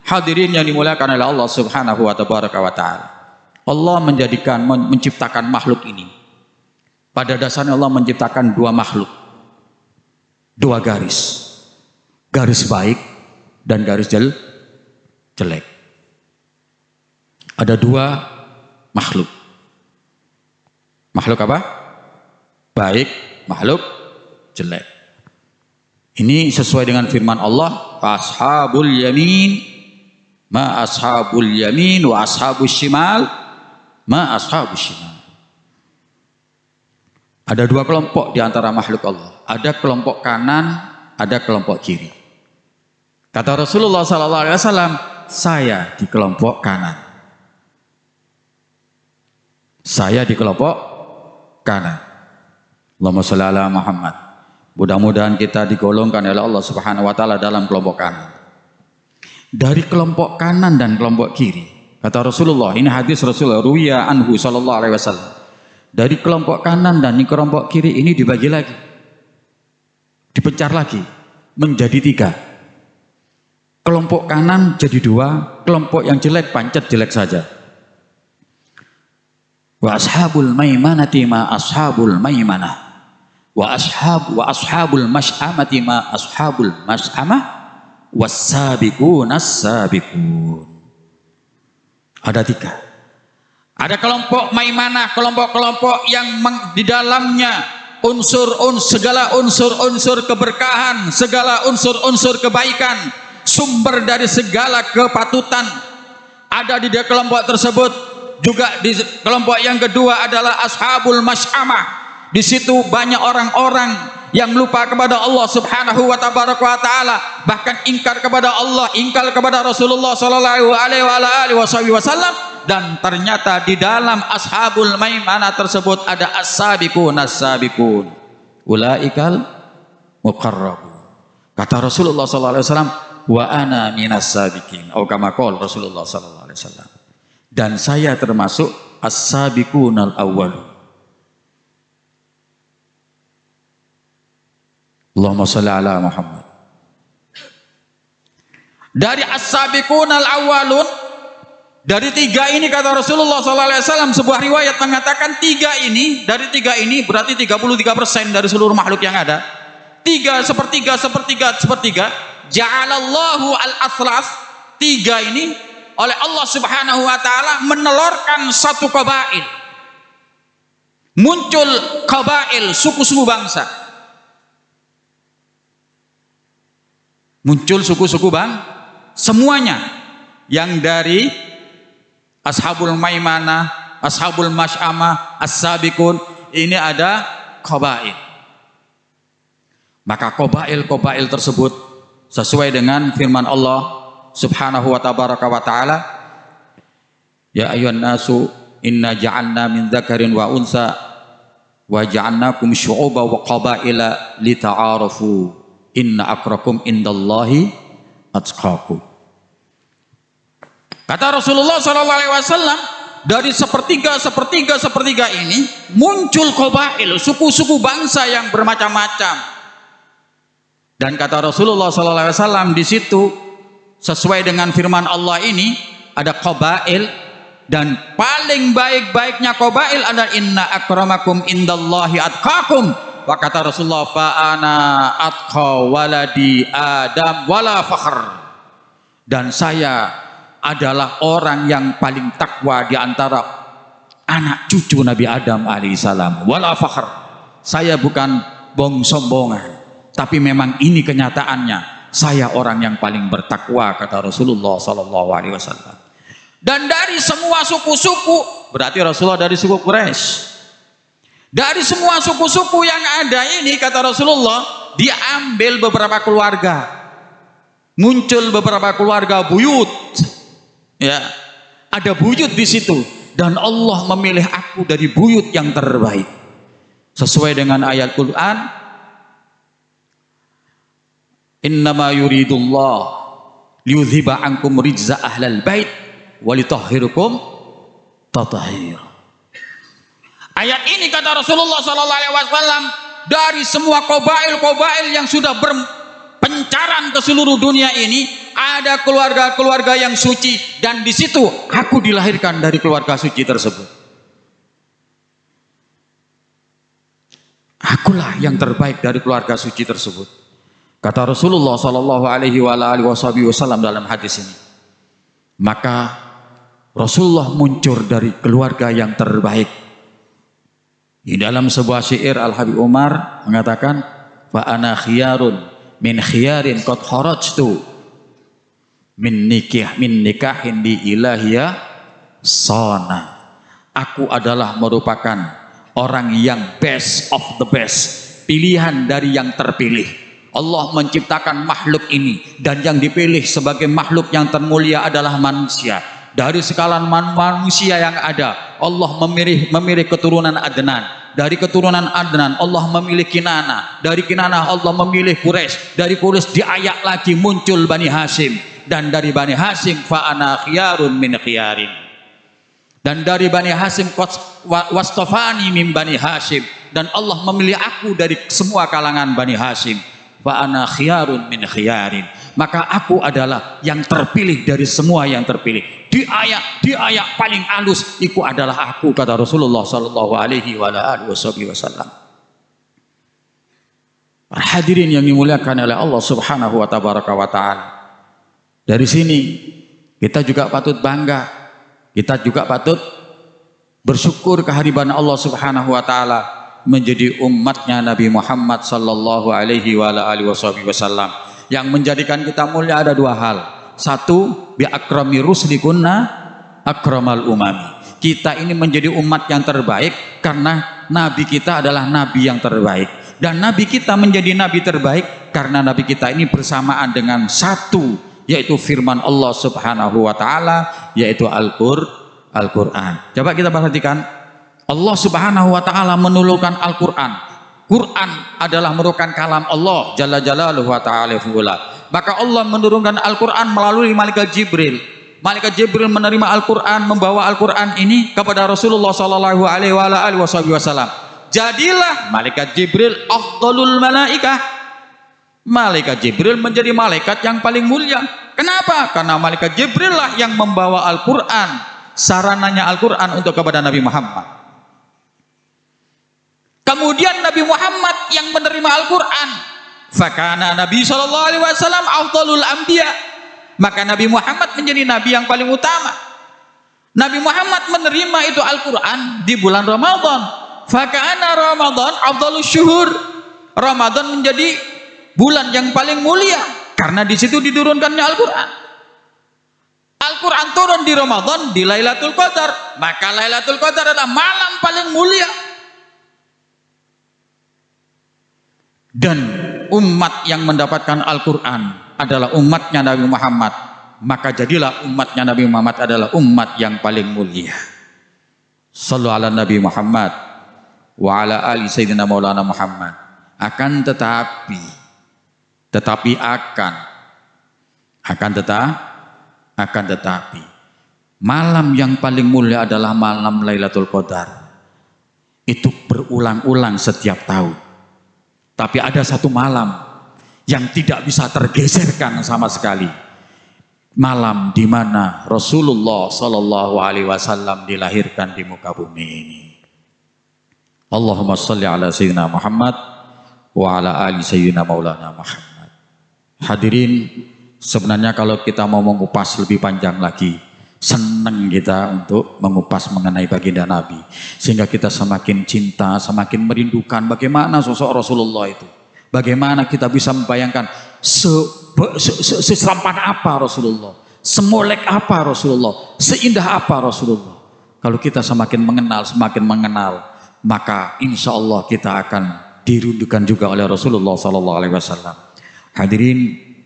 Hadirin yang dimuliakan oleh Allah Subhanahu wa taala. Allah menciptakan makhluk ini. Pada dasarnya Allah menciptakan dua makhluk. Dua garis. Garis baik dan garis jelek. Ada dua makhluk. Makhluk apa? Baik, makhluk jelek. Ini sesuai dengan firman Allah, ashabul yamin ma ashabul yamin wa ashabus shimal ma ashabus shimal. Ada dua kelompok di antara makhluk Allah. Ada kelompok kanan, ada kelompok kiri. Kata Rasulullah SAW, saya di kelompok kanan. Saya di kelompok kanan. Allahumma sholli ala Muhammad. Mudah-mudahan kita digolongkan oleh Allah Subhanahu wa taala dalam kelompok kanan. Dari kelompok kanan dan kelompok kiri, kata Rasulullah, ini hadis Rasulullah ruwiya anhu sallallahu alaihi wasallam. Dari kelompok kanan dan kelompok kiri ini dibagi lagi, dipecah lagi menjadi tiga. Kelompok kanan jadi dua, kelompok yang jelek pancet jelek saja. Wa ashabul maimanati ma ashabul maimanah, wa ashabul mash'amati ma ashabul mash'amah, was-sabiqun as-sabiqun. Ada tiga. Ada kelompok maimanah, kelompok-kelompok yang di dalamnya segala unsur-unsur keberkahan, segala unsur-unsur kebaikan, sumber dari segala kepatutan ada di kelompok tersebut. Juga di kelompok yang kedua adalah ashabul mash'amah. Di situ banyak orang-orang yang lupa kepada Allah Subhanahu wa taala, bahkan ingkar kepada Allah, ingkar kepada Rasulullah sallallahu alaihi wasallam. Dan ternyata di dalam ashabul maimanah tersebut ada as-sabiqun as-sabiqun, ulaikal muqarrabun. Kata Rasulullah sallallahu alaihi wasallam, wa ana minas sabiqin, atau kama qala Rasulullah sallallahu alaihi wasallam, dan saya termasuk as-sabiqunal awwalun. Allahumma sholli ala Muhammad. Dari as-sabiqunal awwalun, dari tiga ini kata Rasulullah SAW, sebuah riwayat mengatakan dari tiga ini berarti 33% dari seluruh makhluk yang ada. Sepertiga. Ja'alallahu al-aslas, tiga ini oleh Allah Subhanahu wa taala menelurkan satu qabail. Muncul qabail, suku-suku bangsa. Muncul suku-suku semuanya yang dari ashabul maimanah, ashabul mash'amah, as-sabiqun, ini ada qabail. Maka qabail tersebut sesuai dengan firman Allah Subhanahu wa taala, ya ayyuhan nasu inna ja'alna min dzakarin wa unsa wa ja'alnakum syu'uban wa qabaila lita'arafu inna akrakum indallahi atqakum. Kata Rasulullah SAW, dari sepertiga ini muncul qabail, suku-suku bangsa yang bermacam-macam. Dan kata Rasulullah SAW di situ sesuai dengan firman Allah ini ada qabail, dan paling baik-baiknya qabail adalah inna akramakum indallahi atqakum. Wa kata Rasulullah, fa ana atqa waladi Adam wala fakhr, dan saya adalah orang yang paling takwa di antara anak cucu Nabi Adam alaihissalam. Wala fakhr, saya bukan sombongan, tapi memang ini kenyataannya, saya orang yang paling bertakwa, kata Rasulullah sallallahu alaihi wasallam. Dan dari semua suku-suku, berarti Rasulullah dari suku Quraisy, dari semua suku-suku yang ada ini, kata Rasulullah, diambil beberapa keluarga, muncul beberapa keluarga buyut, ya, ada buyut di situ, dan Allah memilih aku dari buyut yang terbaik, sesuai dengan ayat Quran, innama yuridullah liyudhiba ankum rijza ahlal bait walitahhirukum tathhira. Ayat ini kata Rasulullah SAW, dari semua qabail yang sudah berpencaran ke seluruh dunia ini, ada keluarga-keluarga yang suci, dan di situ aku dilahirkan dari keluarga suci tersebut. Akulah yang terbaik dari keluarga suci tersebut. Kata Rasulullah sallallahu alaihi wasallam dalam hadis ini. Maka Rasulullah muncul dari keluarga yang terbaik. Di dalam sebuah syair Al-Habib Umar mengatakan, fa ana khiyarun min khiyarin qad kharajtu min nikahin di ilahiyah sana. Aku adalah merupakan orang yang best of the best, pilihan dari yang terpilih. Allah menciptakan makhluk ini, dan yang dipilih sebagai makhluk yang termulia adalah manusia. Dari sekalan manusia yang ada, Allah memilih keturunan Adnan. Dari keturunan Adnan Allah memilih Kinana. Dari Kinana Allah memilih Quraisy. Dari Quraisy diayak lagi muncul Bani Hashim. Dan dari Bani Hashim fa ana khiyarun min khiyarin. Dan dari Bani Hashim wastafani min Bani Hashim. Dan Allah memilih aku dari semua kalangan Bani Hashim. Fa ana khiyarun min khiyarin. Maka aku adalah yang terpilih dari semua yang terpilih. Di ayat paling halus, itu adalah aku, kata Rasulullah sallallahu alaihi wasallam. Hadirin yang dimuliakan oleh Allah Subhanahu wa taala. Dari sini kita juga patut bangga, kita juga patut bersyukur kehadiran Allah Subhanahu wa taala menjadi umatnya Nabi Muhammad sallallahu alaihi wasallam. Yang menjadikan kita mulia ada dua hal. Satu, bi akrami ruslikunna akramal umami. Kita ini menjadi umat yang terbaik karena nabi kita adalah nabi yang terbaik. Dan nabi kita menjadi nabi terbaik karena nabi kita ini bersamaan dengan satu, yaitu firman Allah Subhanahu wa taala, yaitu Al-Qur'an. Coba kita perhatikan, Allah Subhanahu wa taala menurunkan Al-Qur'an. Quran adalah merupakan kalam Allah Jalla Jalaluhu wa ta'ala fu'ula. Maka Allah menurunkan Al-Quran melalui Malaikat Jibril. Malaikat Jibril menerima Al-Quran, membawa Al-Quran ini kepada Rasulullah sallallahu alaihi wasallam. Jadilah Malaikat Jibril afdalul malaikah. Malaikat Jibril menjadi malaikat yang paling mulia. Kenapa? Karena Malaikat Jibril lah yang membawa Al-Quran, sarananya Al-Quran untuk kepada Nabi Muhammad. Kemudian Nabi Muhammad yang menerima Al-Quran. Fakana Nabi SAW afdalul anbiya. Maka Nabi Muhammad menjadi Nabi yang paling utama. Nabi Muhammad menerima itu Al-Quran di bulan Ramadan. Fakana Ramadan afdalus syuhur. Ramadan menjadi bulan yang paling mulia karena di situ diturunkannya Al-Quran. Al-Quran turun di Ramadan di Lailatul Qadar. Maka Lailatul Qadar adalah malam paling mulia. Dan umat yang mendapatkan Al-Quran adalah umatnya Nabi Muhammad. Maka jadilah umatnya Nabi Muhammad adalah umat yang paling mulia. Sallu ala Nabi Muhammad wa ala ali Sayyidina Maulana Muhammad. Akan tetapi malam yang paling mulia adalah malam Lailatul Qadar. Itu berulang-ulang setiap tahun. Tapi ada satu malam yang tidak bisa tergeserkan sama sekali. Malam di mana Rasulullah sallallahu alaihi wasallam dilahirkan di muka bumi ini. Allahumma shalli ala sayyidina Muhammad wa ala ali sayyidina Maulana Muhammad. Hadirin, sebenarnya kalau kita mau mengupas lebih panjang lagi, senang kita untuk mengupas mengenai baginda Nabi, sehingga kita semakin cinta, semakin merindukan bagaimana sosok Rasulullah itu, bagaimana kita bisa membayangkan sesampan apa Rasulullah, semolek apa Rasulullah, seindah apa Rasulullah. Kalau kita semakin mengenal, maka insya Allah kita akan dirindukan juga oleh Rasulullah SAW. Hadirin,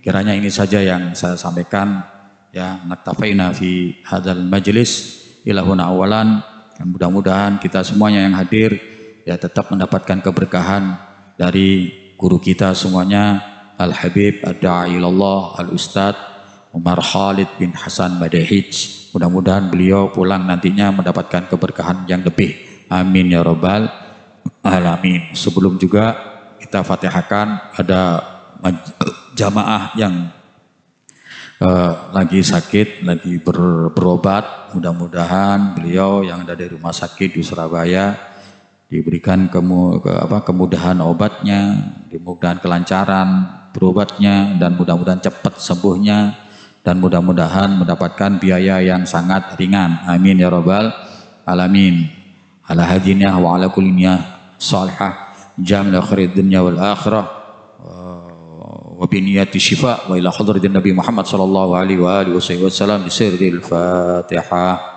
kiranya ini saja yang saya sampaikan. Ya, naktafaina fi hadzal majlis ilahuna awalan. Dan mudah-mudahan kita semuanya yang hadir ya tetap mendapatkan keberkahan dari guru kita semuanya, Al-Habib Ad-Da'i ilallah Al-Ustadz Umar Khalid bin Hasan Badehij. Mudah-mudahan beliau pulang nantinya mendapatkan keberkahan yang lebih. Amin ya rabbal alamin. Sebelum juga kita fatihahkan, ada jamaah yang lagi sakit, lagi berobat. Mudah-mudahan beliau yang ada di rumah sakit di Surabaya diberikan kemudahan obatnya, dimudahan kelancaran berobatnya, dan mudah-mudahan cepat sembuhnya, dan mudah-mudahan mendapatkan biaya yang sangat ringan. Amin ya rabbal alamin. Ala hadinah wa ala kulliyah salihah jamil khairid dunya wal akhirah wa biniyati syifa wa ila hadratin Nabi Muhammad sallallahu alaihi wa alihi wasallam bi sirril Fatihah.